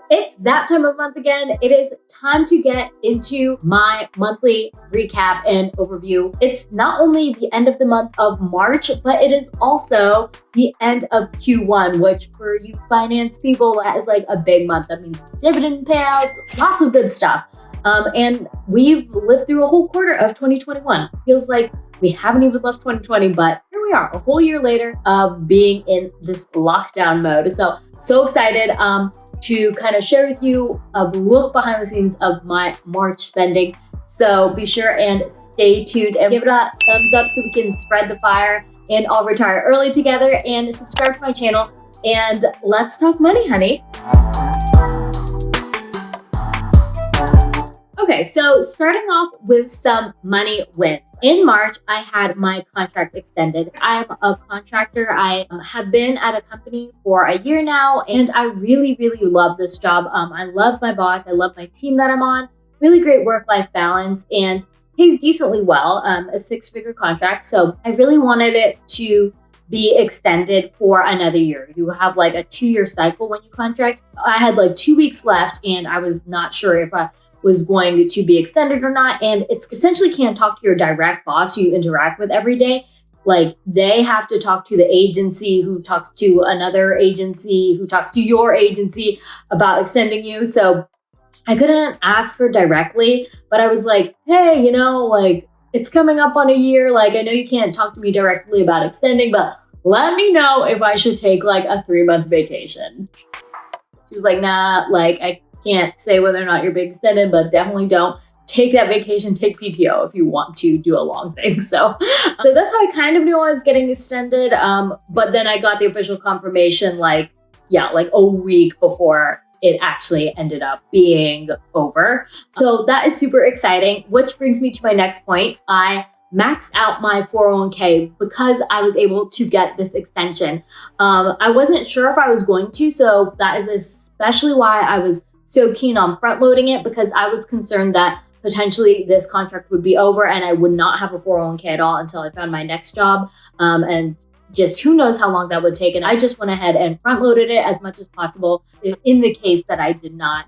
It's that time of month again. It is time to get into my monthly recap and overview. It's not only the end of the month of March, but it is also the end of Q1, which for you finance people, that is like a big month. That means dividend payouts, lots of good stuff. And we've lived through a whole quarter of 2021. Feels like we haven't even left 2020, but here we are, a whole year later of being in this lockdown mode. So excited to kind of share with you a look behind the scenes of my March spending. So be sure and stay tuned and give it a thumbs up so we can spread the fire and all retire early together, and subscribe to my channel. And let's talk money, honey. Okay, so starting off with some money wins. In March, I had my contract extended. I'm a contractor. I have been at a company for a year now, and I really, really love this job. I love my boss. I love my team that I'm on. Really great work-life balance and pays decently well, a 6-figure contract. So I really wanted it to be extended for another year. You have like a 2-year cycle when you contract. I had like 2 weeks left, and I was not sure if I was going to be extended or not. And it's essentially can't talk to your direct boss you interact with every day. Like they have to talk to the agency who talks to another agency who talks to your agency about extending you. So I couldn't ask her directly, but I was like, hey, like it's coming up on a year. Like I know you can't talk to me directly about extending, but let me know if I should take like a 3-month vacation. She was like, nah, like I can't say whether or not you're being extended, but definitely don't take that vacation, take PTO if you want to do a long thing. So that's how I kind of knew I was getting extended. But then I got the official confirmation like a week before it actually ended up being over. So that is super exciting, which brings me to my next point. I maxed out my 401k because I was able to get this extension. I wasn't sure if I was going to, so that is especially why I was so keen on front loading it, because I was concerned that potentially this contract would be over and I would not have a 401k at all until I found my next job. And just who knows how long that would take. And I just went ahead and front loaded it as much as possible in the case that I did not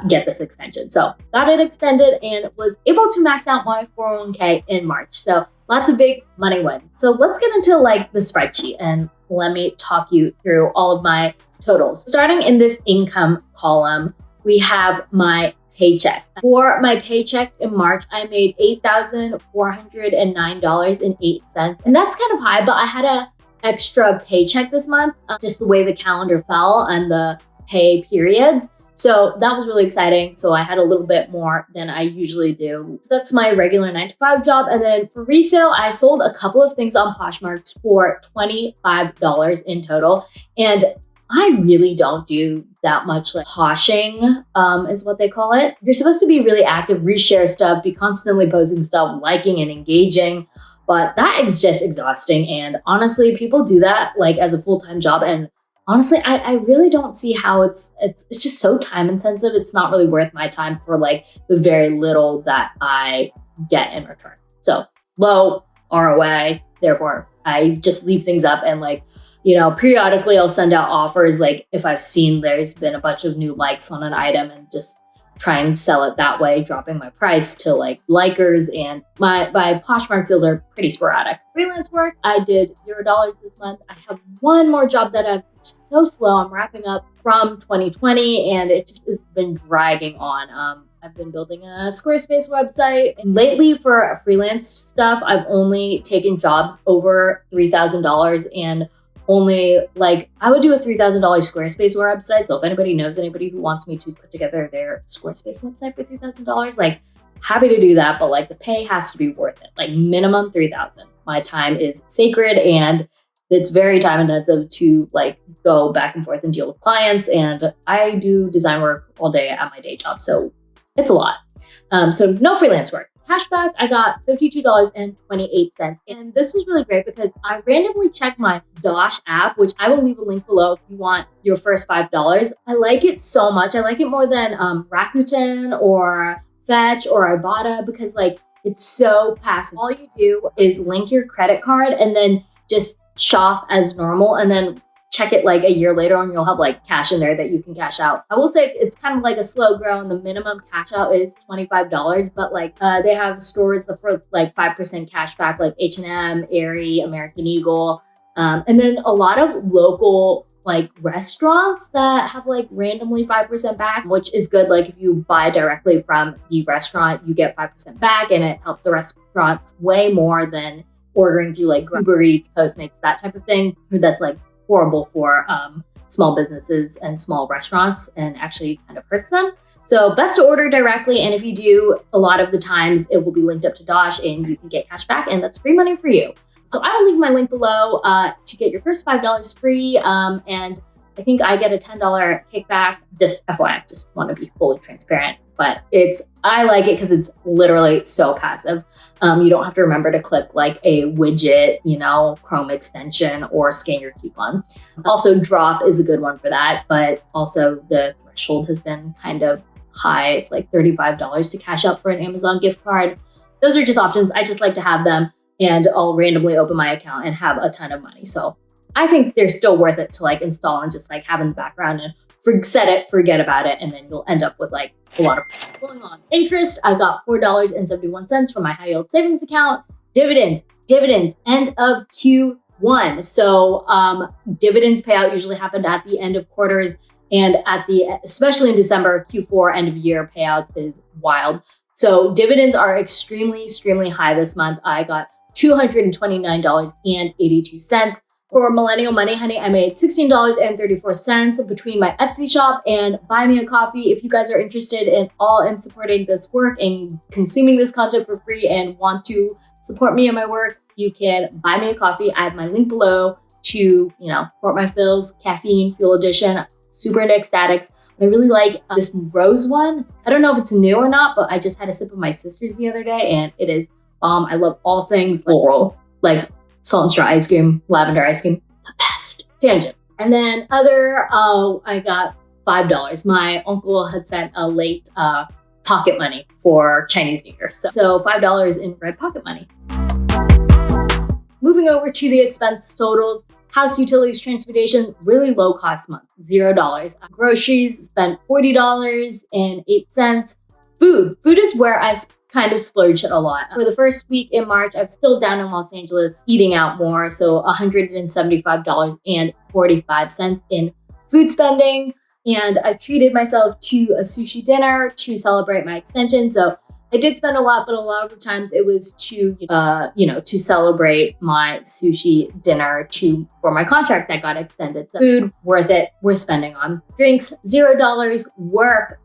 get this extension. So got it extended and was able to max out my 401k in March. So lots of big money wins. So let's get into like the spreadsheet and let me talk you through all of my totals. Starting in this income column, we have my paycheck. For my paycheck in March, I made $8,409.08. And that's kind of high, but I had an extra paycheck this month, just the way the calendar fell and the pay periods. So that was really exciting. So I had a little bit more than I usually do. That's my regular 9-to-5 job. And then for resale, I sold a couple of things on Poshmark for $25 in total. And I really don't do that much like poshing, is what they call it. You're supposed to be really active, reshare stuff, be constantly posting stuff, liking and engaging, but that is just exhausting. And honestly, people do that like as a full-time job. And honestly, I really don't see how it's just so time intensive. It's not really worth my time for like the very little that I get in return. So low ROI, therefore I just leave things up and like, periodically I'll send out offers like if I've seen there's been a bunch of new likes on an item and just try and sell it that way, dropping my price to like likers. And my Poshmark sales are pretty sporadic. Freelance work, I did $0 this month. I have one more job that it's so slow. I'm wrapping up from 2020 and it just has been dragging on. I've been building a Squarespace website. And lately for freelance stuff, I've only taken jobs over $3,000 and only like I would do a $3,000 Squarespace website. So if anybody knows anybody who wants me to put together their Squarespace website for $3,000, like happy to do that. But like the pay has to be worth it, like minimum $3,000. My time is sacred and it's very time intensive to like go back and forth and deal with clients. And I do design work all day at my day job. So it's a lot. So no freelance work. Cashback, I got $52.28. And this was really great because I randomly checked my Dosh app, which I will leave a link below if you want your first $5. I like it so much. I like it more than Rakuten or Fetch or Ibotta because like it's so passive. All you do is link your credit card and then just shop as normal. And then check it like a year later and you'll have like cash in there that you can cash out. I will say it's kind of like a slow grow and the minimum cash out is $25, but like they have stores for like 5% cash back, like H&M, Aerie, American Eagle. And then a lot of local like restaurants that have like randomly 5% back, which is good. Like if you buy directly from the restaurant, you get 5% back and it helps the restaurants way more than ordering through like Uber Eats, Postmates, that type of thing. That's like horrible for small businesses and small restaurants and actually kind of hurts them. So best to order directly. And if you do, a lot of the times it will be linked up to Dosh and you can get cash back and that's free money for you. So I will leave my link below to get your first $5 free. And I think I get a $10 kickback. Just FYI, I just want to be fully transparent. But I like it because it's literally so passive. You don't have to remember to click like a widget, Chrome extension or scan your coupon. Also, Drop is a good one for that. But also the threshold has been kind of high. It's like $35 to cash out for an Amazon gift card. Those are just options. I just like to have them. And I'll randomly open my account and have a ton of money. So I think they're still worth it to like install and just like have in the background and forget about it. And then you'll end up with like a lot of points going on. Interest, I got $4.71 from my high yield savings account. Dividends, end of Q1. So dividends payout usually happened at the end of quarters and especially in December, Q4 end of year payouts is wild. So dividends are extremely, extremely high this month. I got $229.82. For Millennial Money Honey, I made $16.34 between my Etsy shop and Buy Me a Coffee. If you guys are interested in supporting this work and consuming this content for free and want to support me and my work, you can buy me a coffee. I have my link below to, support my fills, caffeine, fuel addition, super into ecstatics. I really like this rose one. I don't know if it's new or not, but I just had a sip of my sister's the other day and it is bomb. I love all things floral, like salt and straw ice cream, lavender ice cream, the best. Tangent. And then I got $5. My uncle had sent a late pocket money for Chinese New Year. So $5 in red pocket money. Moving over to the expense totals. House, utilities, transportation, really low cost month, $0. Groceries, spent $40.08. Food is where I kind of splurged a lot. For the first week in March, I'm still down in Los Angeles eating out more. So $175.45 in food spending. And I treated myself to a sushi dinner to celebrate my extension. So I did spend a lot, but a lot of the times it was to celebrate my sushi dinner for my contract that got extended. So food, worth it, worth spending on. Drinks, $0. Work,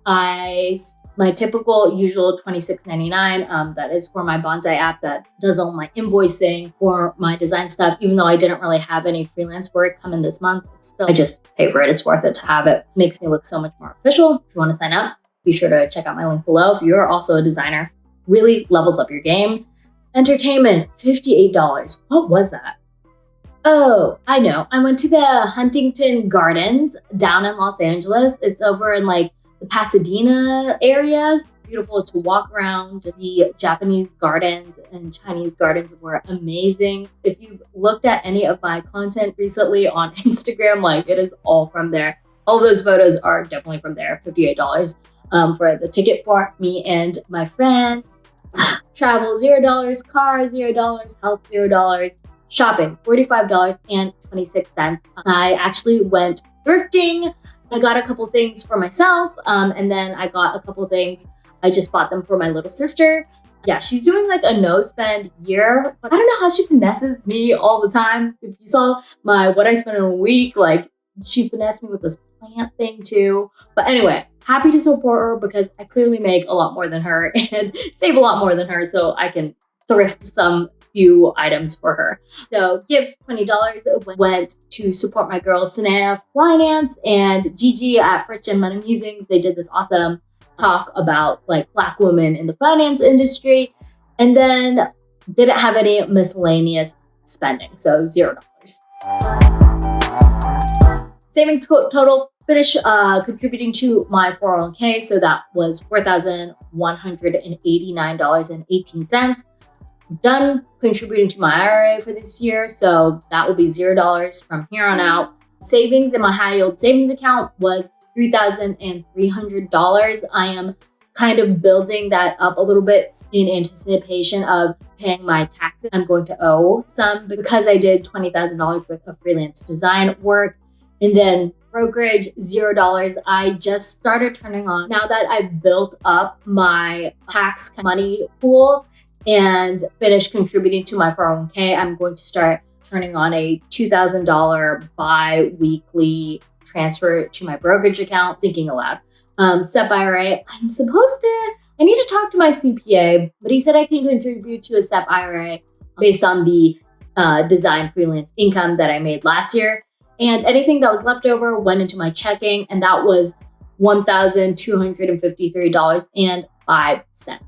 my typical usual $26.99. That is for my Bonsai app that does all my invoicing for my design stuff. Even though I didn't really have any freelance work come in this month, I just pay for it. It's worth it to have it. Makes me look so much more official. If you want to sign up, be sure to check out my link below. If you're also a designer, really levels up your game. Entertainment, $58. What was that? Oh, I know. I went to the Huntington Gardens down in Los Angeles. It's over in like the Pasadena areas. Beautiful to walk around. Just the Japanese gardens and Chinese gardens were amazing. If you've looked at any of my content recently on Instagram, like it is all from there. All those photos are definitely from there. $58. For the ticket for me and my friend. Travel, $0. Car, $0. Health, $0. Shopping, $45.26. I actually went thrifting. I got a couple things for myself, and then I got a couple things. I just bought them for my little sister. Yeah, she's doing like a no-spend year, but I don't know how she finesses me all the time. If you saw what I spent in a week, like she finessed me with this plant thing too. But anyway, happy to support her because I clearly make a lot more than her and save a lot more than her, so I can thrift some few items for her. So gifts, $20 went to support my girl Sanaya Finance and Gigi at First Gen Money Musings. They did this awesome talk about like Black women in the finance industry, and then didn't have any miscellaneous spending, so $0. Savings total finished contributing to my 401k, so that was $4,189.18. Done contributing to my IRA for this year, so that will be $0 from here on out. savings in my high yield savings account was $3,300. I am kind of building that up a little bit in anticipation of paying my taxes. I'm going to owe some because I did $20,000 worth of freelance design work. And then brokerage, $0. I just started turning on, now that I've built up my tax money pool and finished contributing to my 401k, I'm going to start turning on a $2,000 bi-weekly transfer to my brokerage account, thinking aloud. SEP IRA, I need to talk to my CPA, but he said I can contribute to a SEP IRA based on the design freelance income that I made last year. And anything that was left over went into my checking, and that was $1,253.05.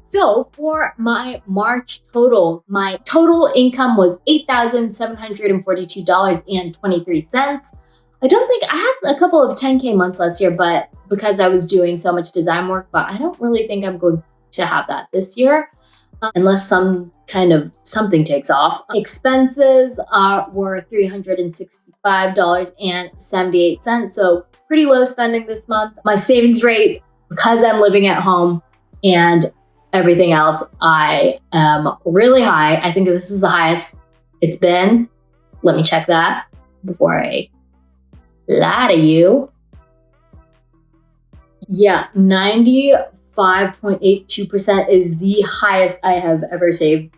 So for my March total, my total income was $8,742.23. I don't think I had a couple of 10K months last year, but because I was doing so much design work, but I don't really think I'm going to have that this year unless something takes off. Expenses were $365.78. So pretty low spending this month. My savings rate, because I'm living at home and everything else, I am really high. I think this is the highest it's been. Let me check that before I lie to you. Yeah, 95.82% is the highest I have ever saved,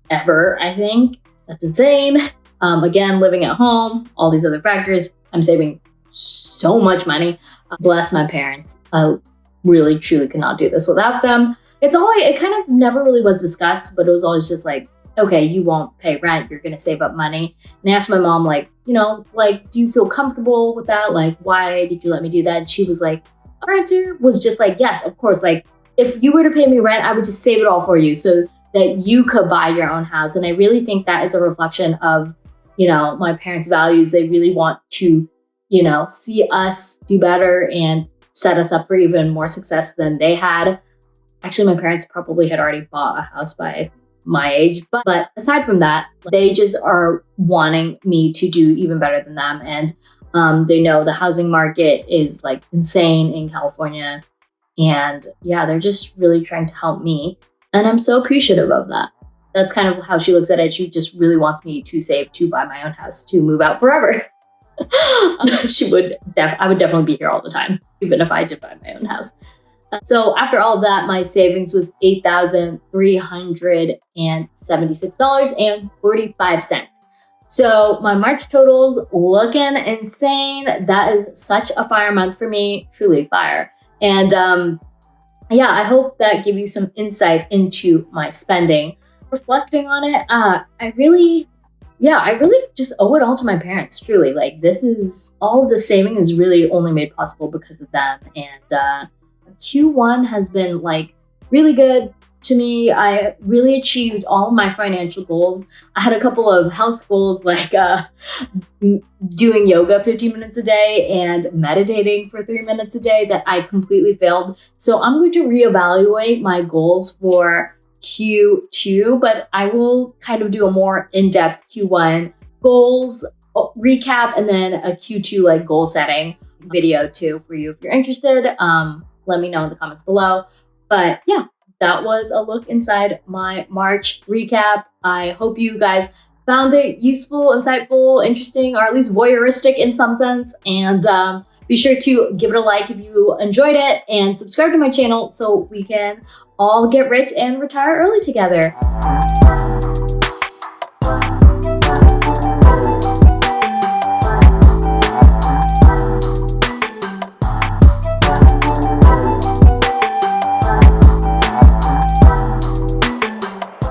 ever, I think. That's insane. Again, living at home, all these other factors, I'm saving so much money. Bless my parents. I really, truly could not do this without them. It kind of never really was discussed, but it was always just okay, you won't pay rent, you're gonna save up money. And I asked my mom, do you feel comfortable with that? Why did you let me do that? And she was her answer was just yes, of course. If you were to pay me rent, I would just save it all for you so that you could buy your own house. And I really think that is a reflection of, my parents' values. They really want to, see us do better and set us up for even more success than they had. Actually, my parents probably had already bought a house by my age. But aside from that, they just are wanting me to do even better than them. And they know the housing market is insane in California. And yeah, they're just really trying to help me. And I'm so appreciative of that. That's kind of how she looks at it. She just really wants me to save to buy my own house, to move out forever. I would definitely be here all the time, even if I did buy my own house. So after all of that, my savings was $8,376.45. So my March totals looking insane. That is such a fire month for me, truly fire. And I hope that gave you some insight into my spending. Reflecting on it, I really just owe it all to my parents, truly. All of the saving is really only made possible because of them. And Q1 has been really good to me. I really achieved all of my financial goals. I had a couple of health goals doing yoga 15 minutes a day and meditating for 3 minutes a day that I completely failed. So I'm going to reevaluate my goals for Q2, but I will kind of do a more in-depth Q1 goals recap and then a Q2 goal setting video too for you if you're interested. Let me know in the comments below. But yeah, that was a look inside my March recap. I hope you guys found it useful, insightful, interesting, or at least voyeuristic in some sense. And be sure to give it a like if you enjoyed it and subscribe to my channel so we can all get rich and retire early together.